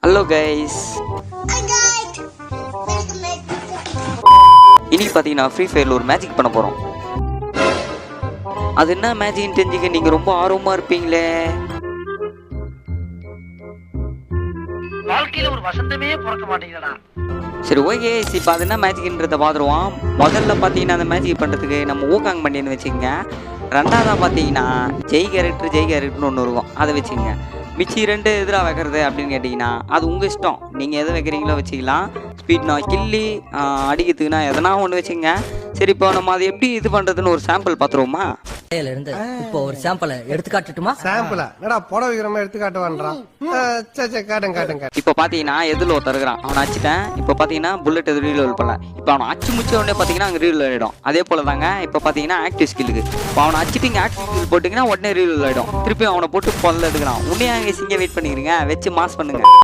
Hello guys, இன்னைக்கு பார்த்தீங்கன்னா free ஃபயரில் ஒரு மேஜிக் பண்ண போகிறோம். அது என்ன மேஜிக்னு தெரிஞ்சுக்க நீங்கள் ரொம்ப ஆர்வமாக இருப்பீங்களே. வாழ்க்கையில ஒரு வசந்தமே பிறக்க மாட்டேங்கிறடா. சரி ஓகே, இப்போ அது என்ன மேஜிக்ன்றதை பார்த்துருவோம். முதல்ல பார்த்தீங்கன்னா அந்த மேஜிக் பண்ணுறதுக்கு நம்ம ஊக்காங் பண்ணின்னு வச்சுக்கோங்க. ரெண்டாவதாக பார்த்தீங்கன்னா ஜெய் கேரக்டர்னு ஒன்று இருக்கும், அதை வச்சுக்கோங்க. மிச்சி ரெண்டு எதிராக வைக்கிறது அப்படின்னு கேட்டிங்கன்னா அது உங்கள் இஷ்டம், நீங்கள் எது வைக்கிறீங்களோ வச்சுக்கலாம். ஸ்பீட்னா கில்லி, அடிக்கிறதுக்குன்னா எதனா ஒன்று வச்சுங்க. சரி, இப்போ நம்ம அதை எப்படி இது பண்ணுறதுன்னு ஒரு சாம்பிள் பார்த்துருவோமா? இருந்து இப்போ ஒரு சாம்பிளை எடுத்து காட்டுட்டுமா? சாம்பிளா என்னடா புடவை வைக்கிறமா எடுத்து காட்டுவான்றான். சரி காட்டுங்க. இப்போ பார்த்தீங்கன்னா எதில் ஒருத்தர் இருக்கிறான், அவனை அடிச்சிட்டேன். இப்போ பார்த்தீங்கன்னா புல்லட் எது ரீலோல் பண்ணல. இப்போ அவனை அச்சு முச்ச உடனே பார்த்தீங்கன்னா அங்கே ரீலோல் ஆகிடும். அதே போல் தாங்க இப்போ பார்த்தீங்கன்னா ஆக்டிவ் ஸ்கில்லுக்கு இப்போ அவனை அடிச்சுட்டு இங்கே ஆக்டிவ் ஸ்கில் போட்டிங்கன்னா உடனே ரீலோல் ஆகிடும். திருப்பி அவனை போட்டு பொல்ல எடுக்கிறான். உடனே அங்கே சிங்க வெயிட் பண்ணிக்கிறீங்க, வச்சு மாஸ் பண்ணுங்க.